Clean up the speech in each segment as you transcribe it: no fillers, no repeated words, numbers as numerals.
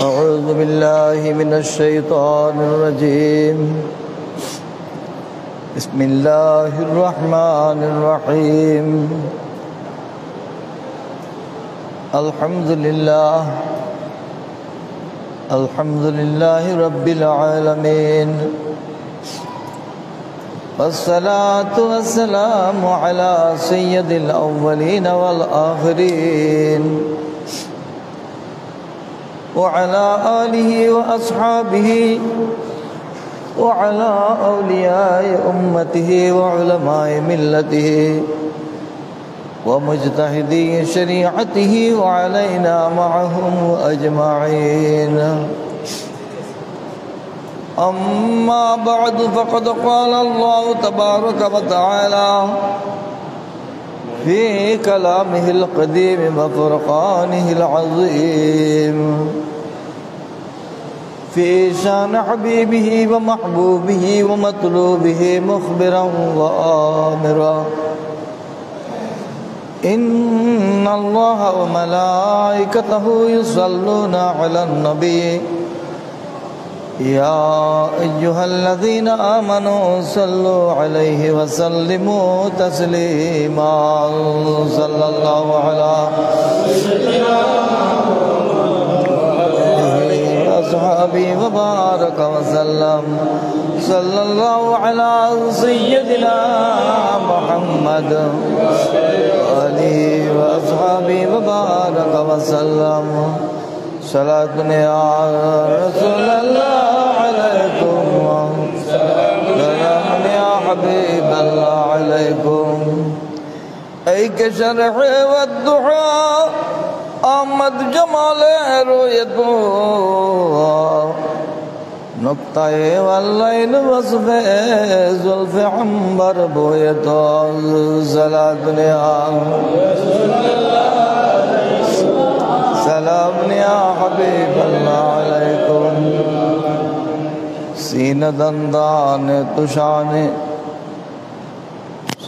أعوذ بالله من الشيطان الرجيم بسم الله الرحمن الرحيم الحمد لله رب العالمين والصلاة والسلام على سيد الأولين والآخرين وعلى آله وأصحابه وعلى أولياء أمته وعلماء ملته ومجتهدي شريعته وعلينا معهم أجمعين. أما بعد فقد قال الله تبارك وتعالى في كلامه القديم وفرقانه العظيم في شان حبيبه ومحبوبه ومطلوبه مخبرا وآمرا إن الله وملائكته يصلون على النبي يا أيها الذين آمنوا صلوا عليه وسلموا تسليما صلى الله على أصحابه وبارك وسلم صلى الله على سيدنا محمد وآله وأصحابه وبارك وسلم صلاة يا رسول الله عليكم سلام يا حبيب الله عليكم أي كشرح والدعاء آمد جمال رويته نقطة والليل وصف زلف عنبر بويته صلاة يا رسول الله سلام يا حبيب الله عليكم سين دندان تشان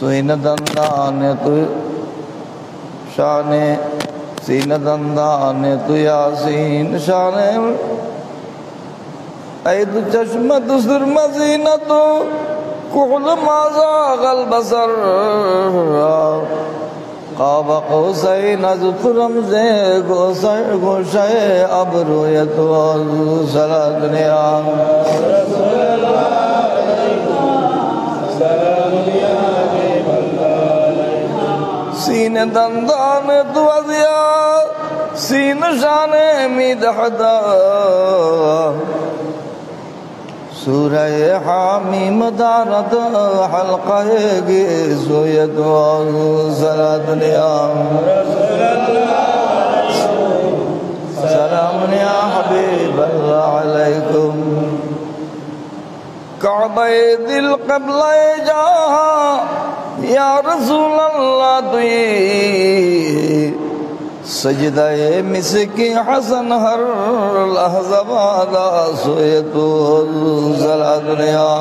سين دندان تشان سين دندان تياسين شان أيد چشمة سرم زينة كحل ما زاغ البصر قاب قوسين أذكرم زي قوسي أبروية صلاة يا رسول الله سلام يا حبيب الله سين دندان توزيا سين شان مدحدا سورة حاميم دارت حلقہ گیزویت صلاة یا رسول اللہ سلام یا حبیب اللہ علیکم کعبہ دل قبلہ جاہا یا رسول اللہ دوئی سجدہ مسکی حسن ہر لحظہ بادا سویتو صلاة یا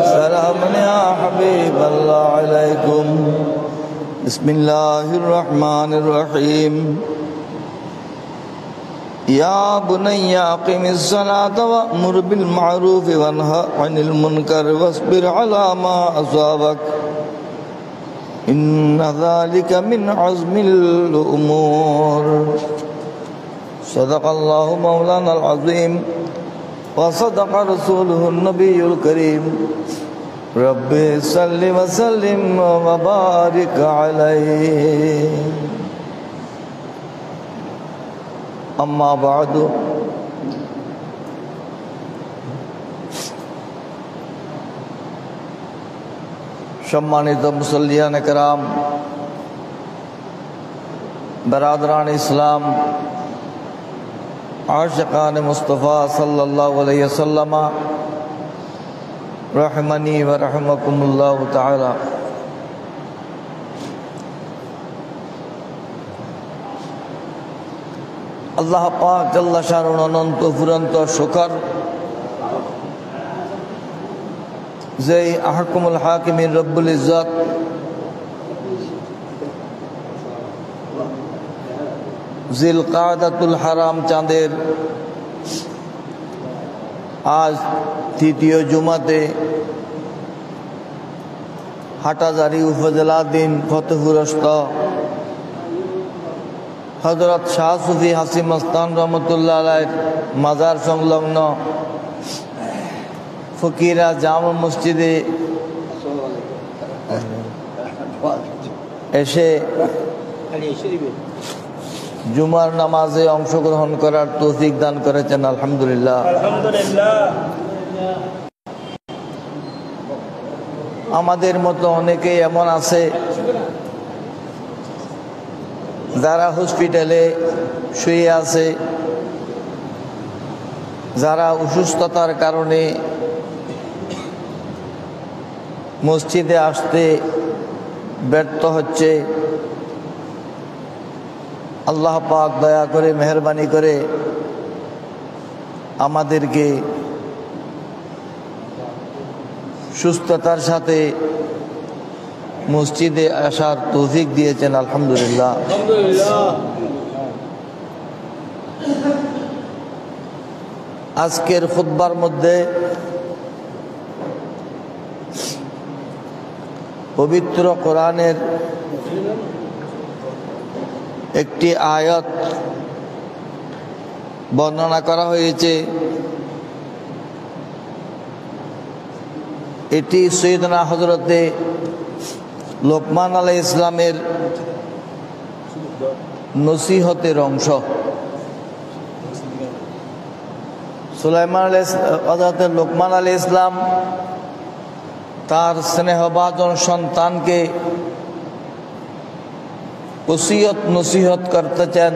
سلام یا حبیب اللہ علیکم بسم اللہ الرحمن الرحیم یا بنی اقم الصلاة وأمر بالمعروف وانهى عن المنکر واصبر على ما أصابك إن ذلك من عزم الأمور صدق الله مولانا العظيم وصدق رسوله النبي الكريم رب صل وسلم وبارك عليه أما بعد সম্মানিত মুসল্লিয়ান کرام برادران ইসলাম আশিকান মুস্তাফা সাল্লাল্লাহু আলাইহি ওয়াসাল্লাম রহমানি ওয়া রাহমাকুমুল্লাহু তাআলা আল্লাহ পাক জাল্লা শানুহু অনন্ত ফুরন্ত শুকর যে আহকামুল হাকিমিন রব্বুল ইজ্জত জিলকাদাতুল হারাম চাঁদের আজ তৃতীয় জুমাতে হাটাজারি উপজেলাধীন ফতেপুরস্থ হযরত শাহ সুফি হাসি মস্তান রহমতুল্লাহ আলাইহির মাজার সংলগ্ন ফকিরা জামে মসজিদে এসে জুমার নামাজে অংশগ্রহণ করার তৌফিক দান করেছেন। আলহামদুলিল্লাহ। আমাদের মতো অনেকেই এমন আছে যারা হসপিটালে শুয়ে আছে, যারা অসুস্থতার কারণে মসজিদে আসতে ব্যর্থ হচ্ছে। আল্লাহ পাক দয়া করে মেহেরবানি করে আমাদেরকে সুস্থতার সাথে মসজিদে আসার তৌফিক দিয়েছেন। আলহামদুলিল্লাহ। আজকের খুতবার মধ্যে পবিত্র কোরআনের একটি আয়াত বর্ণনা করা হয়েছে। এটি সৈয়দনা হযরতে লোকমান আলাইহিস ইসলামের নসিহতের অংশ। হযরতে লোকমান আলাইহিস ইসলাম তার স্নেহভাজন সন্তানকে ওসিয়ত নসিহত করতেছেন,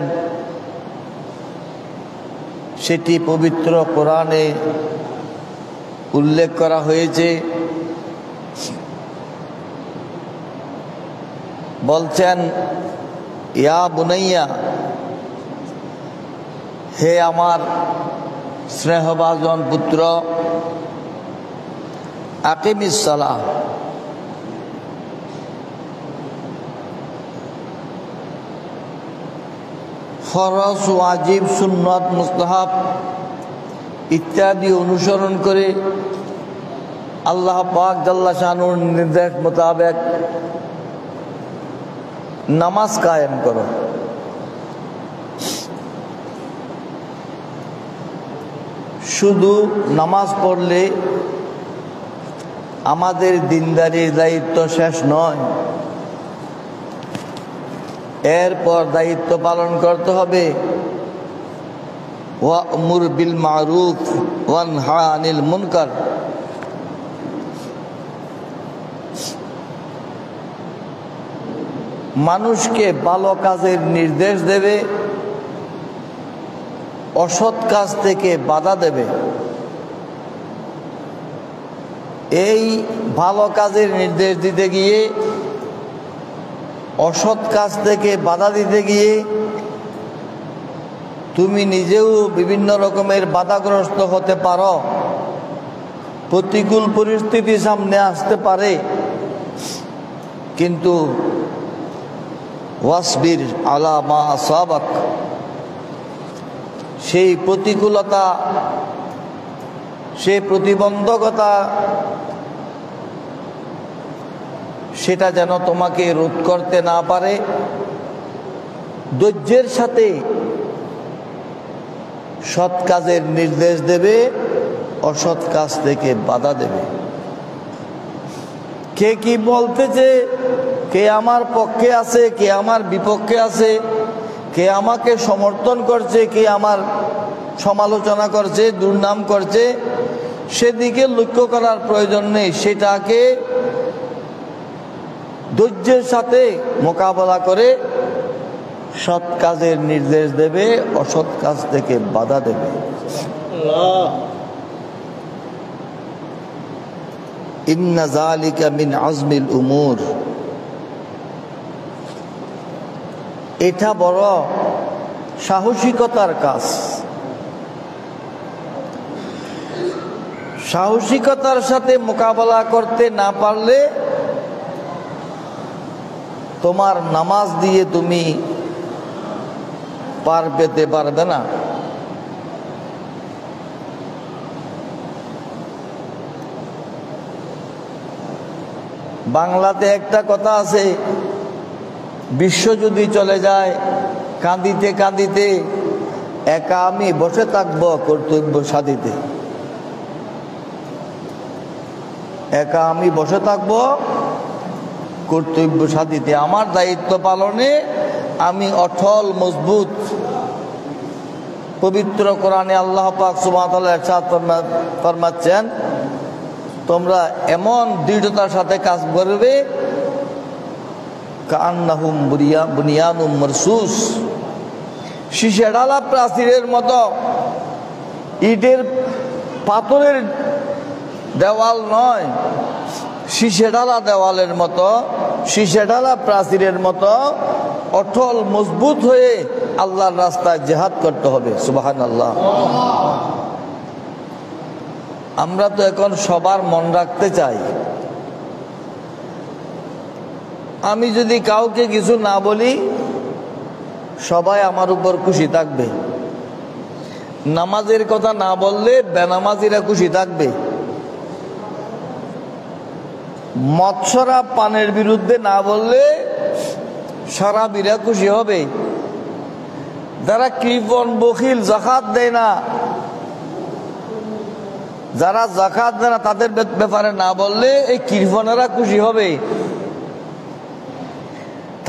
সেটি পবিত্র কোরআনে উল্লেখ করা হয়েছে। বলছেন, ইয়া বুনাইয়া, হে আমার স্নেহভাজন পুত্র, আকিমিস সালাহ, ফরজ, ওয়াজিব, সুন্নত, মুস্তাহাব ইত্যাদি অনুসরণ করে আল্লাহ পাক জাল্লা শানুর নির্দেশ মোতাবেক নামাজ কায়েম করো। শুধু নামাজ পড়লে আমাদের দিনদারির দায়িত্ব শেষ নয়, এরপর দায়িত্ব পালন করতে হবে ওয়া'মুর বিল মা'রুফ ওয়ানহা আনিল মুনকার। মানুষকে ভালো কাজের নির্দেশ দেবে, অসৎ কাজ থেকে বাধা দেবে। এই ভালো কাজের নির্দেশ দিতে গিয়ে, অসৎ কাজ থেকে বাধা দিতে গিয়ে তুমি নিজেও বিভিন্ন রকমের বাধাগ্রস্ত হতে পারো, প্রতিকূল পরিস্থিতি সামনে আসতে পারে। কিন্তু ওয়াসবির আলা মা আসাবাক, সেই প্রতিকূলতা, সেই প্রতিবন্ধকতা, সেটা যেন তোমাকে রোধ করতে না পারে। ধৈর্যের সাথে সৎ কাজের নির্দেশ দেবে, অসৎ কাজ থেকে বাধা দেবে। কে কি বলতেছে, কে আমার পক্ষে আছে, কে আমার বিপক্ষে আছে, কে আমাকে সমর্থন করছে, কে আমার সমালোচনা করছে, দুর্নাম করছে, সেদিকে লক্ষ্য করার প্রয়োজন নেই। সেটাকে ধৈর্যের সাথে মোকাবেলা করে সৎ কাজের নির্দেশ দেবে, অসৎ কাজ থেকে বাধা দেবে। ইন্না যালিকা মিন আজমিল উমুর, এটা বড় সাহসিকতার কাজ। সাহসিকতার সাথে মোকাবেলা করতে না পারলে তোমার নামাজ দিয়ে তুমি পার পেতে পারবে না। বাংলাতে একটা কথা আছে, বিশ্ব যদি চলে যায় কাঁদিতে কাঁদিতে, একা আমি বসে থাকবো কর্তব্য সাধিতে। একা আমি বসে থাকবো কর্তব্য সাধিতে। আমার দায়িত্ব পালনে আমি অটল মজবুত। পবিত্র কোরআনে আল্লাহ পাক সুবহানাহু ওয়া তাআলা ইরশাদ ফরমাচ্ছেন, তোমরা এমন দৃঢ়তার সাথে কাজ করবে কান্নাহুম বুনিয়ানুম মারসুস, শীষে ঢালা প্রাচীরের মতো, ইটের পাথরের দেওয়াল নয়, শীষে ঢালা দেওয়ালের মতো, শীষে ঢালা প্রাচীরের মতো অটল মজবুত হয়ে আল্লাহর রাস্তায় জিহাদ করতে হবে। সুবহানাল্লাহ। আমরা তো এখন সবার মন রাখতে চাই। আমি যদি কাউকে কিছু না বলি, সবাই আমার উপর খুশি থাকবে। নামাজের কথা না বললে বেনামাজিরা খুশি থাকবে। মৎসরা পানের বিরুদ্ধে না বললে সারাবিরা খুশি হবে। যারা কৃপণ বখিল যাকাত দেয় না, যারা যাকাত দেয় না তাদের ব্যাপারে না বললে এই কৃপণেরা খুশি হবে।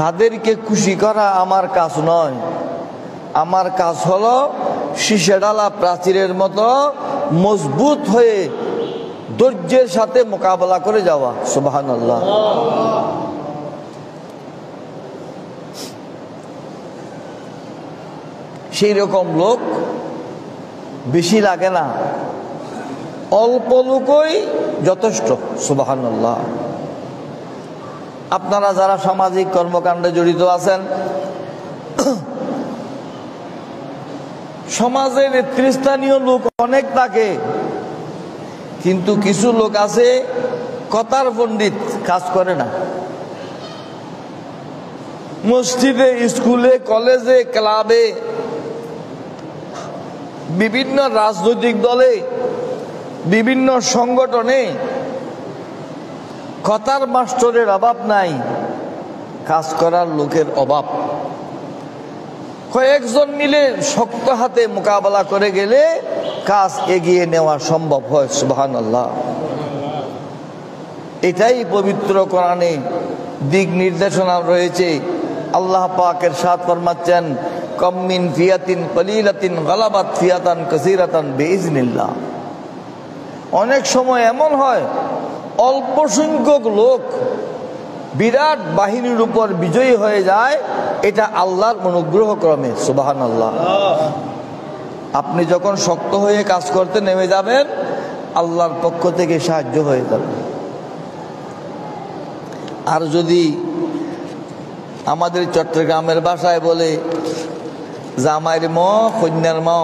তাদেরকে খুশি করা আমার কাজ নয়। আমার কাজ হলো শীষে ঢালা প্রাচীরের মতো মজবুত হয়ে ধৈর্যের সাথে মোকাবেলা করে যাওয়া। সুবহানাল্লাহ। সেই রকম লোক বেশি লাগে না, অল্প লোকই যথেষ্ট। সুবহানাল্লাহ। আপনারা যারা সামাজিক কর্মকাণ্ডে জড়িত আছেন, সমাজে নেতৃস্থানীয় লোক অনেক থাকে, কিন্তু কিছু লোক আছে কথার পণ্ডিত, কাজ করে না। মসজিদে, স্কুলে, কলেজে, ক্লাবে, বিভিন্ন রাজনৈতিক দলে, বিভিন্ন সংগঠনে কথার মাস্টারের অভাব নাই, কাজ করার লোকের অভাব। কয়েকজন মিলে শক্ত হাতে মোকাবেলা করে গেলে কাজ এগিয়ে নেওয়া সম্ভব হয়। সুবহানাল্লাহ। এটাই পবিত্র কোরআনে দিক নির্দেশনা রয়েছে। আল্লাহ পাক ইরশাদ ফরমাচ্ছেন, কাম মিন ফিয়াতিন কলিলাতিন গালাবাত ফিয়াতান কাসীরাতান বিইজনিল্লাহ। অনেক সময় এমন হয় অল্প সংখ্যক লোক বিরাট বাহিনীর উপর বিজয়ী হয়ে যায়, এটা আল্লাহর অনুগ্রহ ক্রমে। সুবহানাল্লাহ। আপনি যখন শক্ত হয়ে কাজ করতে নেমে যাবেন, আল্লাহর পক্ষ থেকে সাহায্য হয়ে যাবে। আর যদি আমাদের চট্টগ্রামের ভাষায় বলে জামাইর ম কন্যার মা,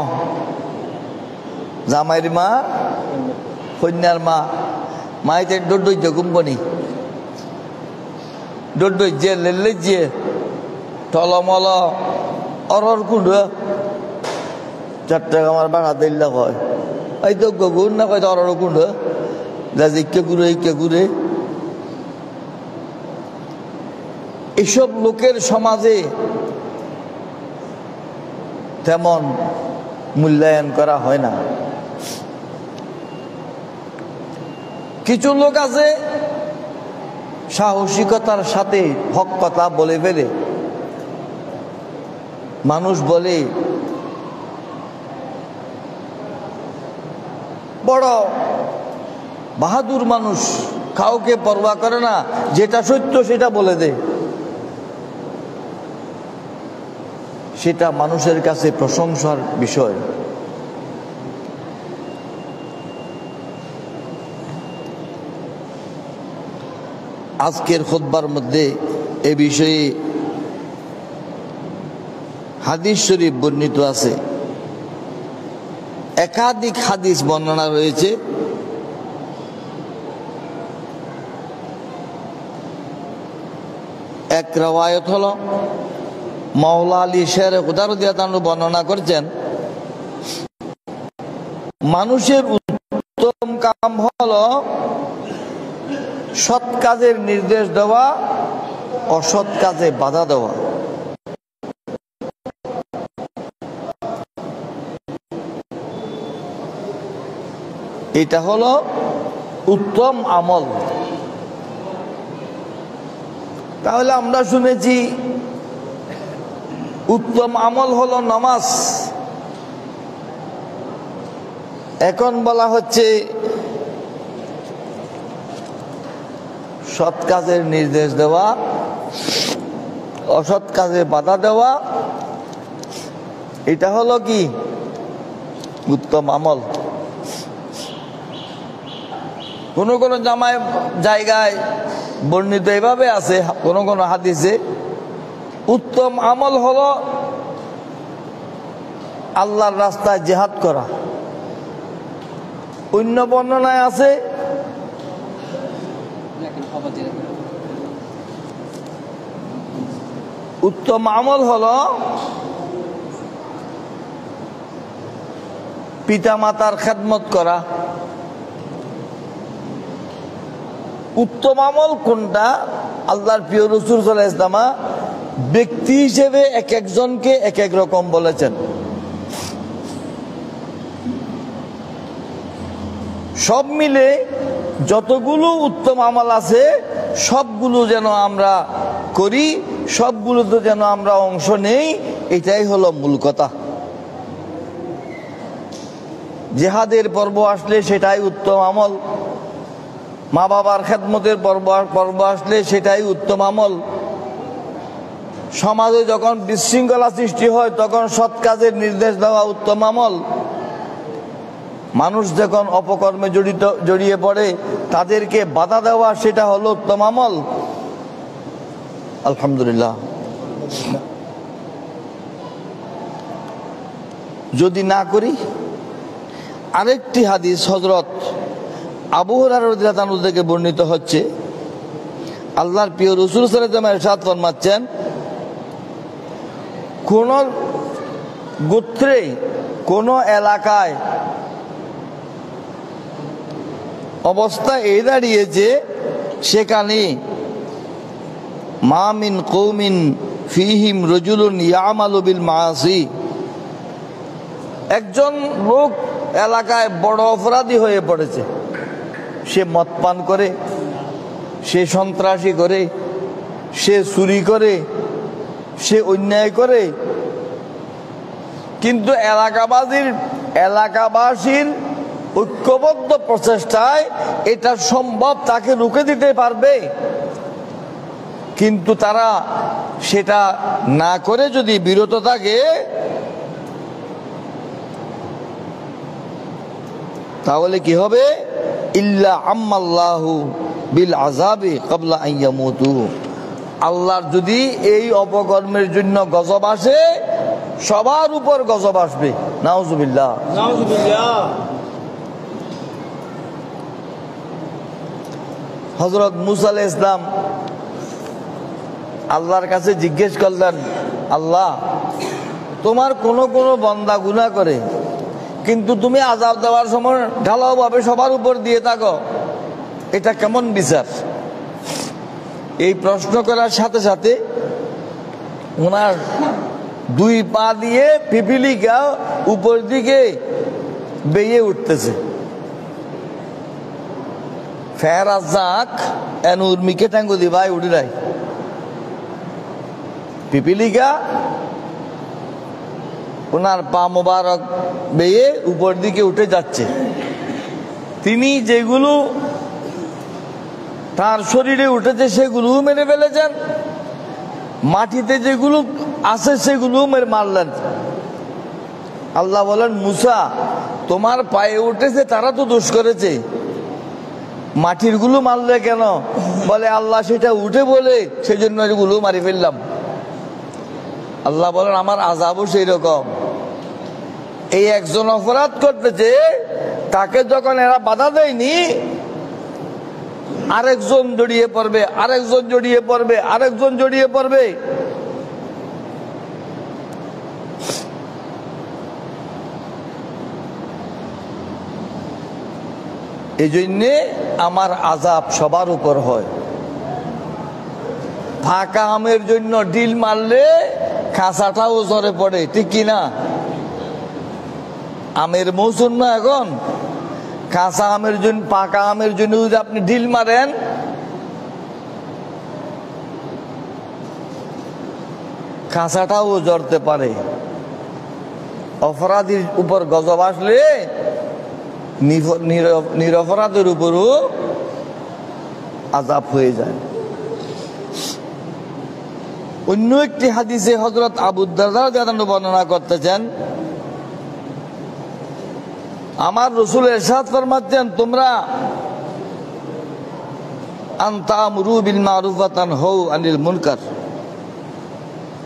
জামাইর মা কন্যার মা, মাইতে ডোড্ডৈর্য কোম্পানি, ডোড্ডৈর্য লেল্লেজ্য টলমল অরর কুণ্ড চট্টগ্রামের ভাষা দিল্লা হয়। এই তো গগুন না কয় অরর কুণ্ড ইকে ঘুরে ইকে ঘুরে। এসব লোকের সমাজে তেমন মূল্যায়ন করা হয় না। কিছু লোক আছে সাহসিকতার সাথে হক কথা বলে ফেলে। মানুষ বলে বড় বাহাদুর মানুষ, কাউকে পরোয়া করে না, যেটা সত্য সেটা বলে দেয়। সেটা মানুষের কাছে প্রশংসার বিষয়। আজকের খুতবার মধ্যে এ বিষয়ে হাদিস শরীফ বর্ণিত আছে। একাধিক হাদিস বর্ণনা রয়েছে। এক রওয়ায়াত হলো মাওলা আলী শের খুদা রাদিয়াল্লাহু আনহু বর্ণনা করছেন, মানুষের উত্তম কাম হলো সৎ কাজের নির্দেশ দেওয়া, অসৎ কাজে বাধা দেওয়া। এটা হলো উত্তম আমল। তাহলে আমরা শুনেছি উত্তম আমল হলো নামাজ। এখন বলা হচ্ছে সৎ কাজের নির্দেশ দেওয়া, অসৎ কাজে বাধা দেওয়া, এটা হলো কি উত্তম আমল। কোন কোন জায়গায় বর্ণিত এভাবে আছে, কোন কোন হাদিসে উত্তম আমল হলো আল্লাহর রাস্তায় জিহাদ করা। অন্য বর্ণনায় আছে উত্তম আমল হলো পিতা মাতার খেদমত করা। উত্তম আমল কোনটা? আল্লাহর প্রিয় রাসূল সাল্লাল্লাহু আলাইহি ওয়াসাল্লাম ব্যক্তি হিসেবে এক একজনকে এক এক রকম বলেছেন। সব মিলে যতগুলো উত্তম আমল আছে সবগুলো যেন আমরা করি, সবগুলোতে যেন আমরা অংশ নেই, এটাই হলো মূল কথা। জিহাদের পর্ব আসলে সেটাই উত্তম আমল, মা বাবার খেদমতের পর্ব আসলে সেটাই উত্তম আমল, সমাজে যখন বিশৃঙ্খলা সৃষ্টি হয় তখন সৎ কাজের নির্দেশ দেওয়া উত্তম আমল, মানুষ যখন অপকর্মে জড়িয়ে পড়ে তাদেরকে বাধা দেওয়া সেটা হলো উত্তম আমল। আলহামদুলিল্লাহ। যদি না করি, আরেকটি হাদিস হযরত আবু হুরায়রা রাদিয়াল্লাহু আনহু থেকে বর্ণিত হচ্ছে, আল্লাহর প্রিয় রাসূল সাল্লাল্লাহু আলাইহি ওয়াসাল্লাম ইরশাদ ফরমাচ্ছেন, কোন গোত্রে কোন এলাকায় অবস্থা এই দাঁড়িয়েছে সেখানে মা মিন কওমিন ফীহিম রাজুলুন ইয়ামালু বিল মাআসি, একজন লোক এলাকায় বড় অপরাধী হয়ে পড়েছে, সে মদ পান করে, সে সন্ত্রাসী করে, সে চুরি করে, সে অন্যায় করে, কিন্তু এলাকাবাসীর ঐক্যবদ্ধ প্রচেষ্টায় এটা সম্ভব, তাকে রুখে দিতে পারবে। কিন্তু তারা সেটা না করে যদি বিরত থাকে তাহলে কি হবে? ইল্লা আম্মাল্লাহু বিল আযাবি ক্বাবলা আন ইয়ামুতু, আল্লাহর যদি এই অপকর্মের জন্য গজব আসে সবার উপর গজব আসবে। নাউজুবিল্লাহ, নাউজুবিল্লাহ। হযরত মুসা আলাইহিস সালাম আল্লাহর কাছে জিজ্ঞেস করলেন, আল্লাহ, তোমার কোন কোন বান্দা গুনাহ করে কিন্তু তুমি আযাব দেওয়ার সময় ঢালাও ভাবে সবার উপর দিয়ে থাকো, এটা কেমন বিচার? এই প্রশ্ন করার সাথে সাথে ওনার দুই পা দিয়ে পিপিলিকা উপর দিকে বেয়ে উঠতেছে। ফেরাজাক এন উর্মিকে টাঙ্গু দি ভাই উঠে নাই, পিপিলিকা ওনার পা মোবারক বেয়ে উপর দিকে উঠে যাচ্ছে। তিনি যেগুলো তার শরীরে উঠেছে সেগুলো মেরে ফেলেছেন, মাটিতে যেগুলো আছে সেগুলো মারলেন। আল্লাহ বলেন, মুসা, তোমার পায়ে উঠেছে তারা তো দোষ করেছে, মাটির গুলো মারলে কেন? বলে, আল্লাহ সেটা উঠে বলে সেজন্য এগুলো মারি ফেললাম। আল্লাহ বলেন, আমার আযাবও সেই রকম। এই একজন অপরাধ করতেছে, তাকে যখন এরা বাধা দেয়নি আরেকজন জড়িয়ে পড়বে, আরেকজন জড়িয়ে পড়বে, আরেকজন জড়িয়ে পড়বে। এই জন্যে আমার আযাব সবার উপর হয়। ফাঁকা আমের জন্য ডিল মারলে খাঁচাটাও ঝরে পড়ে, ঠিক কিনা? আমের মৌসুম না এখন, কাঁচা আমের জন্য, পাকা আমের জন্য যদি আপনি ডিল মারেন, খাঁচাটাও ঝরতে পারে। অপরাধীর উপর গজব আসলে নিরপরাধের উপরও আযাব হয়ে যায়। অন্য একটি হাদিসে হযরত আবু দারদা রাদিয়াল্লাহু আনহু বর্ণনা করতেছেন, আমার রাসূল ইরশাদ ফরমাচ্ছেন, তোমরা আনতামরু বিল মারুফ ওয়া তানহাউ আনিল মুনকার।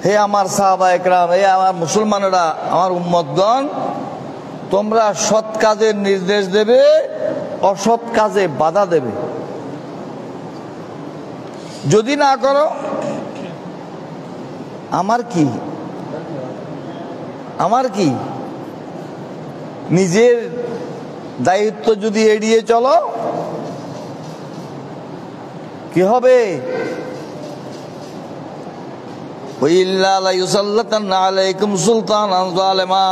হে আমার সাহাবায়ে কেরাম, হে আমার মুসলমানেরা, আমার উম্মতগণ, তোমরা সৎ কাজের নির্দেশ দেবে, অসৎ কাজে বাধা দেবে। যদি না করো, আমার কি নিজের দায়িত্ব যদি এড়িয়ে চলো, কি হবে? ওয়াইল্লা লা ইউসাল্লাতান্না আলাইকুম সুলতানান যালিমা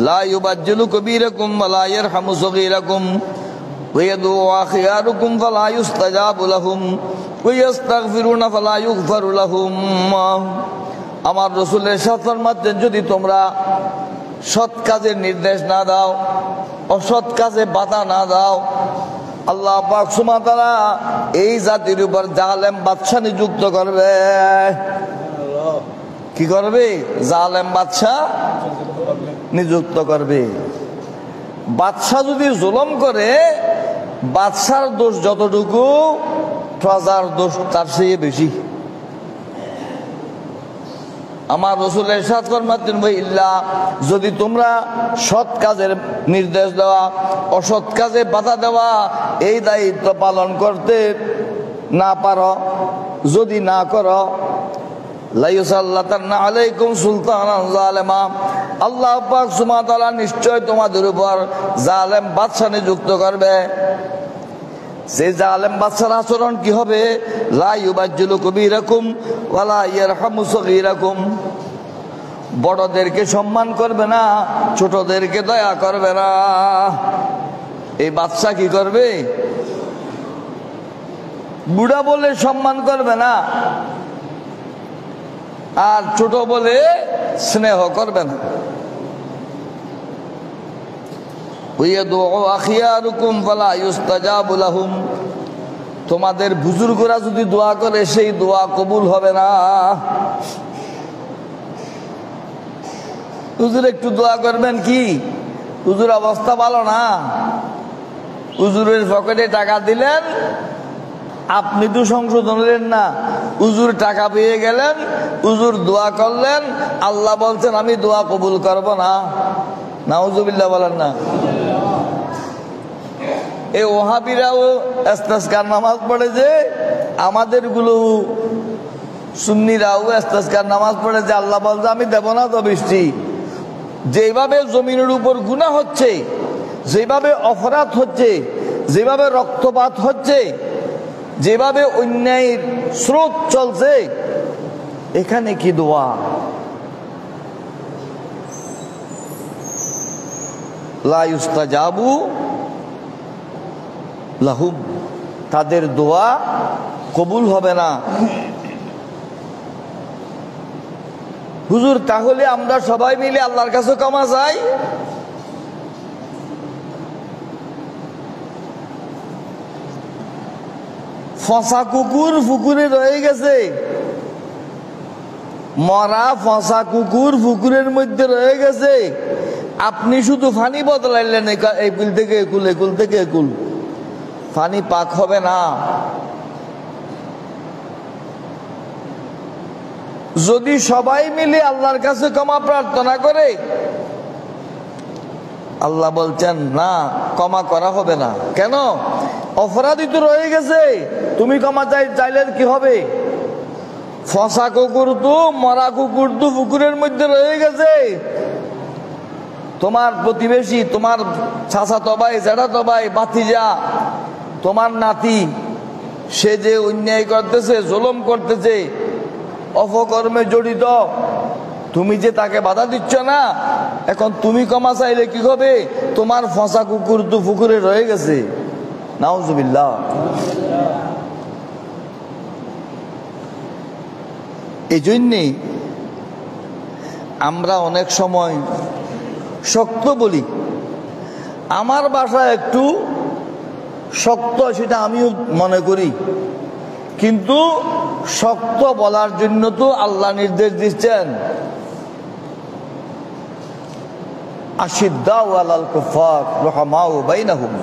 লা ইউবাজ্জিলু কবীরাকুম ওয়া লা ইয়ারহামু সগীরাকুম ওয়া ইয়াদউ আখিয়ারুকুম ফালা ইউস্তাজাবু লাহুম ওয়া ইস্তাগফিরুনা ফালা ইউগফারু লাহুম। আমার রাসূলের ইরশাদ ফরমাচ্ছেন, যদি তোমরা সৎ কাজের নির্দেশ না দাও, অসৎ কাজে বাধা না দাও, আল্লাহ পাক সুবহানাহু ওয়া তাআলা এই জাতির উপর জালেম বাদশা নিযুক্ত করবে। কি করবে? জালেম বাদশা নিযুক্ত করবে। বাদশা যদি জুলুম করে, বাদশার দোষ যতটুকু, প্রজার দোষ তার চেয়ে বেশি। আমার রাসূল ইরশাদ ফরমাতেন, ইল্লা, যদি তোমরা সৎ কাজের নির্দেশ দেওয়া, অসৎ কাজে বাধা দেওয়া, এই দায়িত্ব পালন করতে না পারো, যদি না করো, লা ইউসাল্লাতান্না আলাইকুম সুলতানান যালিমা, আল্লাহ পাক সুবহানাহু ওয়া তাআলা নিশ্চয় তোমাদের উপর জালেম বাদশা নিযুক্ত করবে। সেই জালেম বাদশার আচরণ কি হবে? লা ইউবাজ্জিলু কবীরাকুম ওয়া লা ইয়ারহামু সগীরাকুম, বড়দেরকে সম্মান করবে না, ছোটদেরকে দয়া করবে না। এই বাদশা কি করবে? বুড়া বলে সম্মান করবে না, আর ছোট বলে স্নেহ করবে না। তোমাদের বুজুর্গরা যদি দোয়া করে, সেই দোয়া কবুল হবে না। হুজুর একটু দোয়া করবেন, কি হুজুর অবস্থা ভালো না, হুজুরের পকেটে টাকা দিলেন, আপনি তো সংশোধন হলেন না, হুজুর টাকা পেয়ে গেলেন, হুজুর দোয়া করলেন, আল্লাহ বলছেন আমি দোয়া কবুল করব না। নাউজুবিল্লাহ বলেন না। এই ওহাবিরাও ইস্তেসকার নামাজ পড়ে যে, আমাদের গুলো সুন্নিরাও ইস্তেসকার নামাজ পড়ে যে, আল্লাহ বলছে আমি দেব না তো বৃষ্টি। যেভাবে জমিনের উপর গুনাহ হচ্ছে, যেভাবে অপরাধ হচ্ছে, যেভাবে রক্তপাত হচ্ছে, যেভাবে অন্যায়ের স্রোত চলছে, এখানে কি দোয়া? লা ইউস্তাজাবু লাহুম, তাদের দোয়া কবুল হবে না। হুজুর তাহলে আমরা সবাই মিলে আল্লাহর কাছে ক্ষমা চাই। ফসা কুকুর পুকুরে রয়ে গেছে, মরা ফসা কুকুর পুকুরের মধ্যে রয়ে গেছে, আপনি শুধু পানি বদলাইলেন, এই কুল থেকে একুল, একুল থেকে একুল, পানি পাক হবে না। যদি সবাই মিলে আল্লাহর কাছে ক্ষমা প্রার্থনা করে, আল্লাহ বলছেন না, ক্ষমা করা হবে না। কেন? অপরাধী তো রয়ে গেছে, তুমি ক্ষমা চাইলে কি হবে? ফসা কুকুর তো, মরা কুকুর তো পুকুরের মধ্যে রয়ে গেছে, তোমার প্রতিবেশী, তোমার চাচাতো ভাই, জ্যাঠাতো ভাই, ভাতিজা, তোমার নাতি, সে যে অন্যায় করতেছে, জুলুম করতেছে, অপকর্মে জড়িত, তুমি যে তাকে বাধা দিচ্ছ না, এখন তুমি ক্ষমা চাইলে কি হবে? তোমার ফসা কুকুর তো পুকুরে রয়ে গেছে। নাউজুবিল্লাহ। এই জন্যেই আমরা অনেক সময় শক্ত বলি। আমার ভাষা একটু শক্ত, সেটা আমিও মনে করি, কিন্তু শক্ত বলার জন্য তো আল্লাহ নির্দেশ দিচ্ছেন, আশিদ্দাউ আলাল কুফার রহমাউ বাইনাহুম।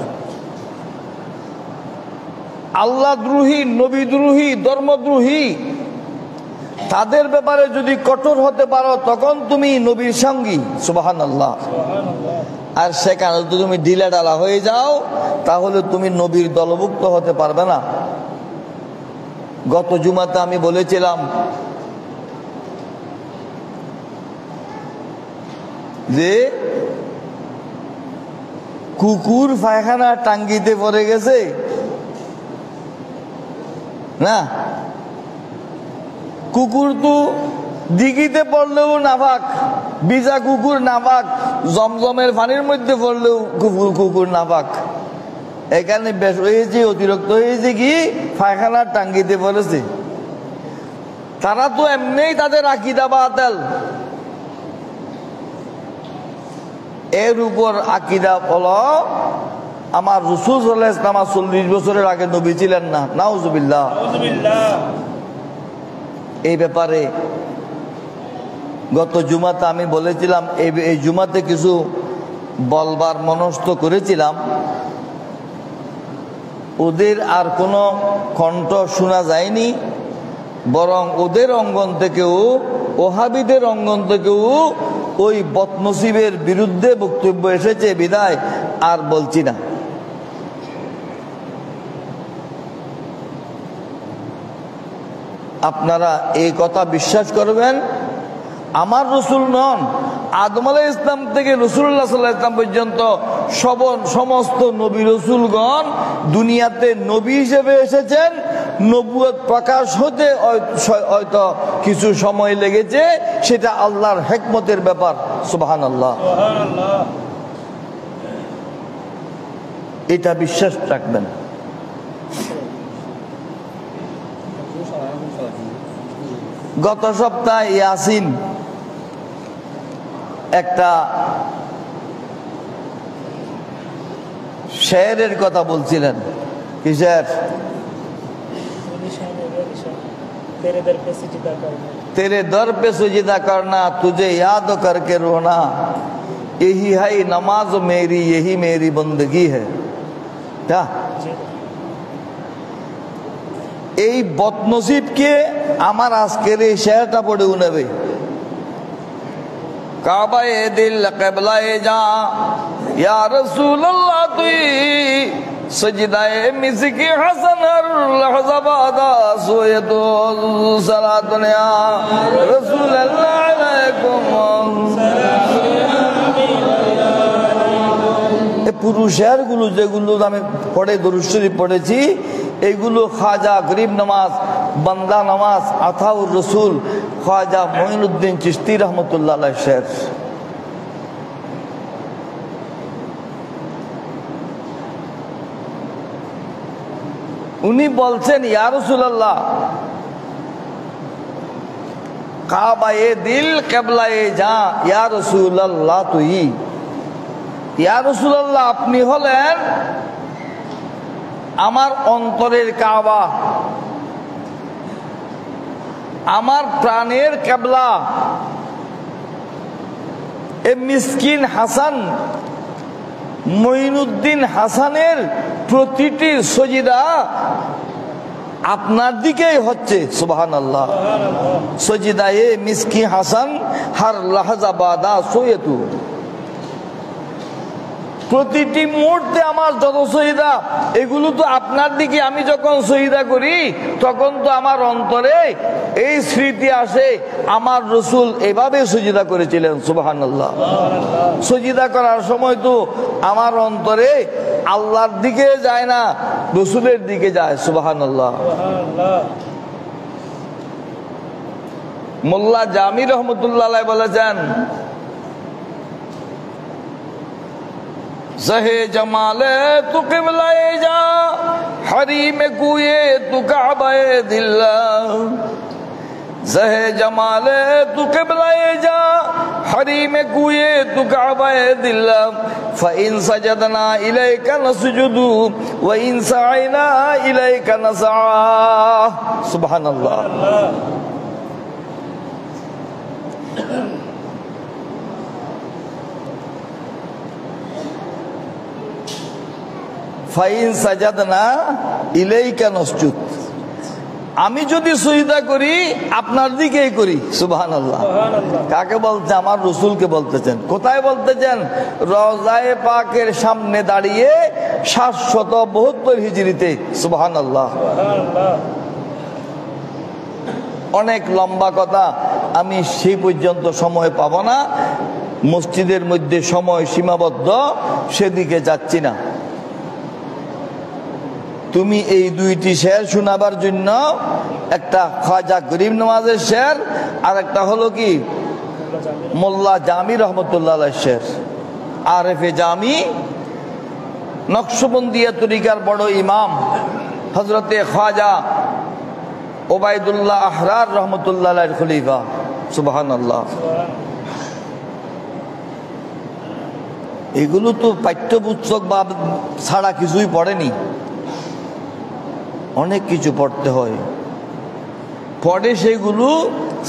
আল্লাহ দ্রোহী, নবী দ্রোহী, ধর্মদ্রোহী তাদের ব্যাপারে যদি কঠোর হতে পারো, তখন তুমি নবীর সঙ্গী। সুবহানাল্লাহ। আর সেখানে যদি তুমি ঢিলা ঢালা হয়ে যাও, তাহলে তুমি নবীর দলভুক্ত হতে পারবে না। গত জুমাতে আমি বলেছিলাম যে কুকুর পায়খানা টাঙ্গিতে পড়ে গেছে না, কুকুর তো দিঘিতে পড়লেও নাপাক, বিজা কুকুর নাপাক, জমজমের পানির মধ্যে পড়লেও কুকুর নাপাক। এখানে বেশ হয়েছে, অতিরিক্ত হয়েছে কি পায়খানার টাঙ্গিতে পড়েছে। তারা তো এমনিই তাদের আকীদা বাতিল, এর উপর আকীদা হলো আমার রাসূল সাল্লাল্লাহু আলাইহি ওয়াসাল্লাম 40 বছরের আগে নবী ছিলেন না। নাউজুবিল্লাহ। এই ব্যাপারে গত জুমাতে আমি বলেছিলাম, এই জুমাতে কিছু বলবার মনস্থ করেছিলাম। ওদের আর কোনো কণ্ঠ শোনা যায়নি, বরং ওদের অঙ্গন থেকেও, ওহাবিদের অঙ্গন থেকেও ওই বদনসিবের বিরুদ্ধে বক্তব্য এসেছে, বিদায় আর বলছি না। আপনারা এই কথা বিশ্বাস করবেন, আমার রসুল নন, আদম আলাইহিস সালাম থেকে রাসূলুল্লাহ সাল্লাল্লাহু আলাইহি ওয়াসাল্লাম পর্যন্ত সমস্ত নবী রসুলগণ দুনিয়াতে নবী হিসেবে এসেছেন। নবুয়ত প্রকাশ হতে হয়তো কিছু সময় লেগেছে, সেটা আল্লাহর হিকমতের ব্যাপার। সুবহানাল্লাহ। এটা বিশ্বাস রাখবেন। গত সপ্তাহে ইয়াসিন একটা শেরের কথা বলছিলেন। কিসের? तेरे दर पे सुजदा करना, तुझे याद करके रोना, यही है नमाज मेरी, यही मेरी बंदगी है। क्या এই বদনসিবকে আমার আজকের এই শেরটা পড়ে উনাবে। কাবায়ে দিল কিবলায়ে যা, ইয়া রাসূলুল্লাহ তুই সজদায়ে মিসকি হাসান হর লহজা বাদা সোয়ে তো সালাতুন ইয়া রাসূলুল্লাহ আলাইকুম সালাম। এই পুরো শেরগুলো যেগুলো আমি পড়ে দরুদ শরীফ পড়েছি, এইগুলো খাজা গরিব নওয়াজ, বান্দা নওয়াজ, আতাউর রসুল খাজা মঈনুদ্দিন চিশতি রহমতুল্লাহ আলাইহি শের। উনি বলছেন, ইয়া রাসূলুল্লাহ কাবায়ে দিল কিবলায়ে যা, ইয়া রাসূলুল্লাহ তুই, ইয়া রাসূলুল্লাহ আপনি হলেন আমার অন্তরের কাবা, আমার প্রাণের কিবলা। এ মিসকিন হাসান, মঈনুদ্দিন হাসানের প্রতিটি সজিদা আপনার দিকেই হচ্ছে। সুবহানাল্লাহ। সজিদায়ে মিসকিন হাসান হর লাহজা বাদা সোয়েতু। প্রতিটি মুহূর্তে আমার যত সজদা, এগুলো তো আপনার দিকে আমি যখন সজদা করি তখন তো আমার অন্তরে এই স্মৃতি আসে, আমার রাসূল এভাবে সজদা করেছিলেন। সুবহানাল্লাহ। সজদা করার সময় তো আমার অন্তরে আল্লাহর দিকে যায় না, রাসূলের দিকে যায়। সুবহানাল্লাহ। মোল্লা জামি রহমতুল্লাহ আলাইহি বলেছেন, ज़हे जमाले तू क़िबलाए जा, हरीम कुए तू काबाए दिल्ला। ज़हे जमाले तू क़िबलाए जा, हरीम कुए तू काबाए दिल्ला। फ़इन सजदना इलैका नसजुदु व इन सअयना इलैका नसआ। सुबहानल्लाह। ফাইন সাজাদনা ইলাইকা নসজুদ, আমি যদি সিজদা করি আপনার দিকেই করি। সুবহানাল্লাহ। কাকে বলতে? আমার রাসূলকে বলতেছেন। কোথায় বলতেছেন? রওজায়ে পাকের সামনে দাঁড়িয়ে 772 হিজরিতে। সুবহানাল্লাহ। অনেক লম্বা কথা, আমি সেই পর্যন্ত সময় পাবো না, মসজিদের মধ্যে সময় সীমাবদ্ধ, সেদিকে যাচ্ছি না। তুমি এই দুইটি শের শোনাবার জন্য, একটা খাজা গরিব নওয়াজের শের, আর একটা হলো কি মোল্লা জামি রহমতুল্লাহ আলাইহির শের। আরেফে জামি নকশবন্দিয়া তরিকার বড় ইমাম হযরতে খাজা ওবায়দুল্লাহ আহরার রহমতুল্লাহ আলাইহির খলিফা। সুবহানাল্লাহ। এগুলো তো পাঠ্যপুস্তক বা ছাড়া কিছুই পড়েনি, অনেক কিছু পড়তে হয়। পড়ে সেগুলো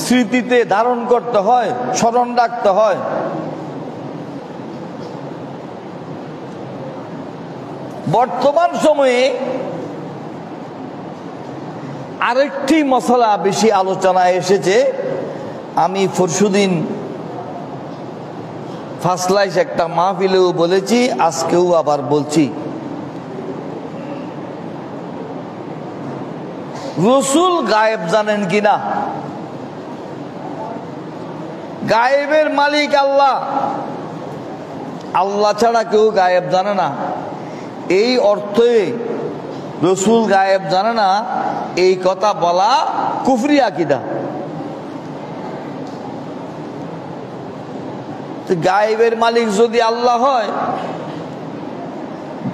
স্মৃতিতে ধারণ করতে হয়, স্মরণ রাখতে হয়। বর্তমান সময়ে আরেকটি মসলা বেশি আলোচনায় এসেছে। আমি পরশুদিন ফাসলাইশ একটা মাহফিলেও বলেছি, আজকেও আবার বলছি। রাসূল গায়েব জানেন কিনা? গায়েবের মালিক আল্লাহ, আল্লাহ ছাড়া কেউ গায়েব জানে না। এই অর্থে রাসূল গায়েব জানে না, এই কথা বলা কুফরি আকীদা। গায়েবের মালিক যদি আল্লাহ হয়,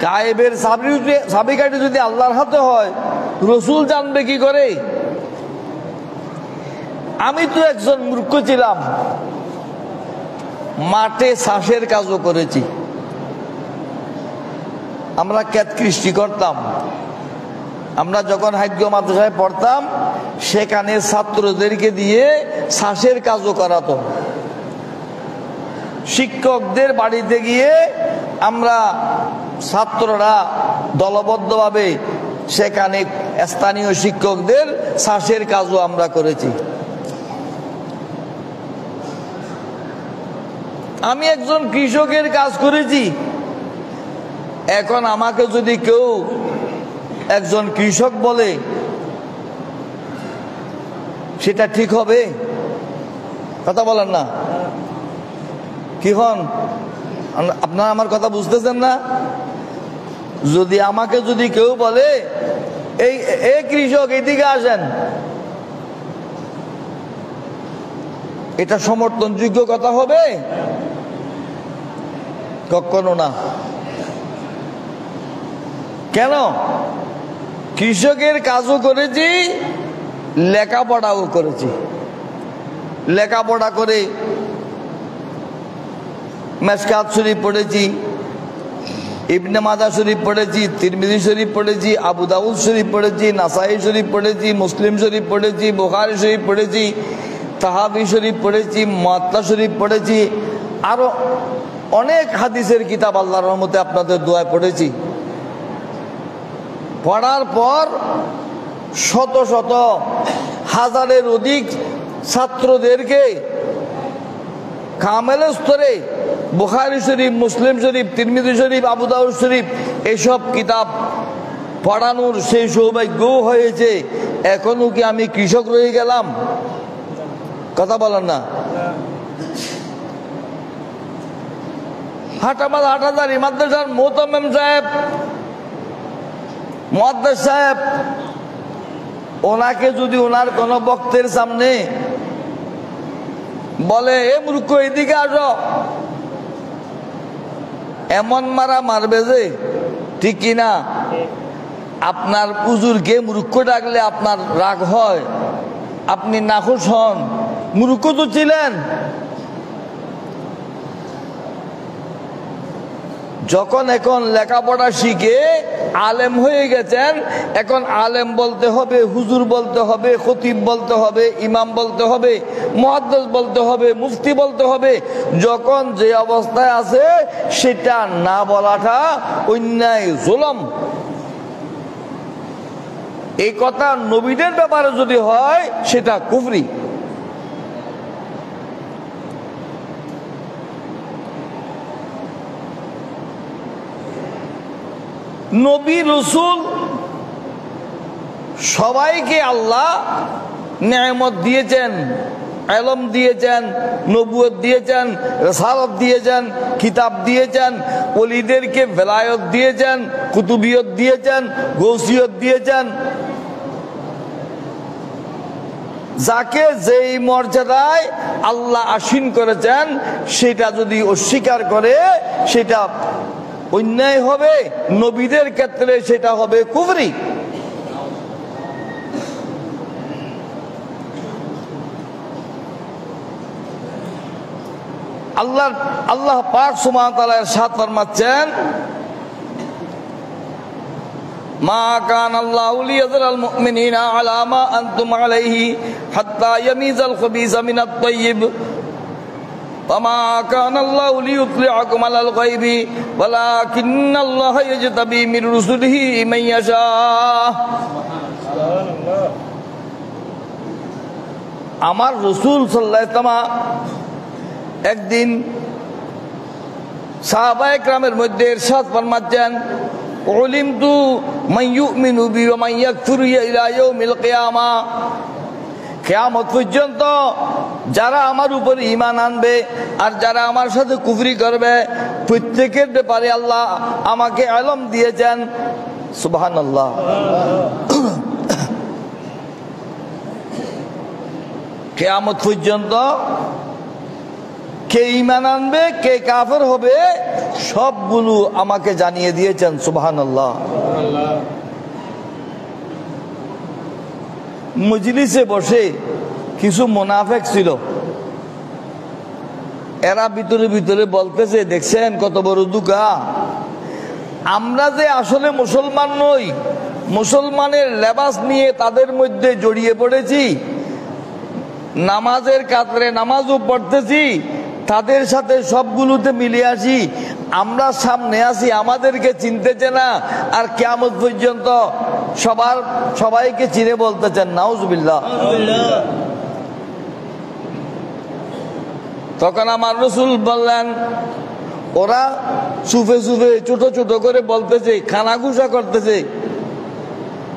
গায়েবের চাবিকাঠি যদি আল্লাহর হাতে হয়, রাসূল জানবে কি করে? আমি তো একজন মূর্খ ছিলাম, মাঠে চাষের কাজও করেছি। আমরা ক্ষেত কৃষি করতাম। আমরা যখন হাজ্য মাদ্রাসায় পড়তাম, সেখানে ছাত্রদেরকে দিয়ে চাষের কাজও করাতো। শিক্ষকদের বাড়িতে গিয়ে আমরা ছাত্ররা দলবদ্ধভাবে সেখানে স্থানীয় শিক্ষকদের চাষের কাজও আমরা করেছি। আমি একজন কৃষকের কাজ করেছি। এখন আমাকে যদি কেউ একজন কৃষক বলে, সেটা ঠিক হবে? কথা বলেন না, কি হন? আপনারা আমার কথা বুঝতেছেন না? যদি আমাকে যদি কেউ বলে, এই কৃষক এদিকে আসেন, এটা সমর্থনযোগ্য কথা হবে? কখনো না। কেন? কৃষকের কাজও করেছি, লেখাপড়াও করেছি। লেখাপড়া করে মেশকাত শরীফ পড়েছি, ইবনে মাজাহ শরীফ পড়েছি, তিরমিজি শরীফ পড়েছি, আবু দাউদ শরীফ পড়েছি, নাসাই শরীফ পড়েছি, মুসলিম শরীফ পড়েছি, বুখারী শরীফ পড়েছি, তাহাবি শরীফ পড়েছি, মুয়াত্তা শরীফ পড়েছি, আরো অনেক হাদিসের কিতাব আল্লাহর রহমতে আপনাদের দোয়ায় পড়েছি। পড়ার পর শত শত হাজারের অধিক ছাত্রদেরকে কামেল স্তরে বুখারী শরীফ, মুসলিম শরীফ, তিরমিজি শরীফ, আবু দাউদ শরীফ এসব কিতাব পড়ানোর সেই সৌভাগ্যও হয়েছে। এখনো কি আমি কৃষক রয়ে গেলাম? কথা বলেন না। হাটাজারি মাদ্রাসার মোহতামিম সাহেব, মুহাদ্দিস সাহেব, ওনাকে যদি ওনার কোন বক্তের সামনে বলে এ মূর্খ এদিকে আসো, এমন মারা মারবে যে, ঠিক কিনা? আপনার হুজুরকে মূর্খ ডাকলে আপনার রাগ হয়, আপনি নাখুশ হন। মূর্খ তো ছিলেন। যখন এখন লেখাপড়া শিখে আলেম হয়ে গেছেন, এখন আলেম বলতে হবে, হুজুর বলতে হবে, খতিব বলতে হবে, ইমাম বলতে হবে, মুহাদ্দিস বলতে হবে, মুফতি বলতে হবে। যখন যে অবস্থায় আছে সেটা না বলাটা অন্যায়, জুলুম। এই কথা নবীদের ব্যাপারে যদি হয় সেটা কুফরি। নবী রাসূল সবাইকে আল্লাহ নেয়ামত দিয়েছেন, ইলম দিয়েছেন, নবুয়ত দিয়েছেন, রিসালাত দিয়েছেন, কিতাব দিয়েছেন, ওলিদেরকে বেলায়ত দিয়েছেন, কুতুবিয়ত দিয়েছেন, গৌসিয়ত দিয়েছেন। যাকে যেই মর্যাদায় আল্লাহ আসীন করেছেন সেটা যদি অস্বীকার করে সেটা অন্যায় হবে। নবীদের ক্ষেত্রে সেটা হবে কুফরি। আল্লাহ পাক সুবহানাহু ওয়া তাআলা ইরশাদ ফরমাচ্ছেন, মা কানা আল্লাহু লিয়াযরাল মুমিনিনা আলা মা আনতুম আলাইহি হাত্তা ইয়ামিজাল খাবিসা মিনাত তাইয়্যিব ওয়ামা কানা আল্লাহু লিয়ুতলিআকুম আলাল গায়বি ওয়ালাকিন্নাল্লাহা ইয়াজতাবি মির রুসুলিহি মান ইয়াশা। আমার রাসূল সাল্লাল্লাহু আলাইহি ওয়াসাল্লাম একদিন সাহাবায়ে কেরামের মধ্যে ইরশাদ ফরমাচ্ছেন, উলিমতু মান ইউমিনু বি ওয়া মান ইয়াকফুরু ইলা ইয়াউমিল কিয়ামা। কিয়ামত পর্যন্ত যারা আমার উপর ঈমান আনবে আর যারা আমার সাথে কুফরি করবে প্রত্যেকের ব্যাপারে আল্লাহ আমাকে ইলম দিয়েছেন। সুবহানাল্লাহ। কিয়ামত পর্যন্ত কে ঈমান আনবে, কে কাফের হবে, সবগুলো আমাকে জানিয়ে দিয়েছেন। সুবহানাল্লাহ। মজলিসে বসে কিছু মুনাফিক ছিল, এরা ভিতরে ভিতরে বলতেছে, দেখছেন কত বড় দুঃখা, আমরা যে আসলে মুসলমান নই, মুসলমানের লেবাস নিয়ে তাদের মধ্যে জড়িয়ে পড়েছি, নামাজের কাতরে নামাজও পড়তেছি, তাদের সাথে সবগুলোতে মিলে আসি, আমরা সামনে আছি, আমাদেরকে চিনতেছে না, আর কিয়ামত পর্যন্ত সবাইকে চিনে বলতেছেন। নাউজুবিল্লাহ। তখন আমার রাসূল বললেন, ওরা চুপে চুপে ছোট ছোট করে বলতেছে, কানাঘুষা করতেছে।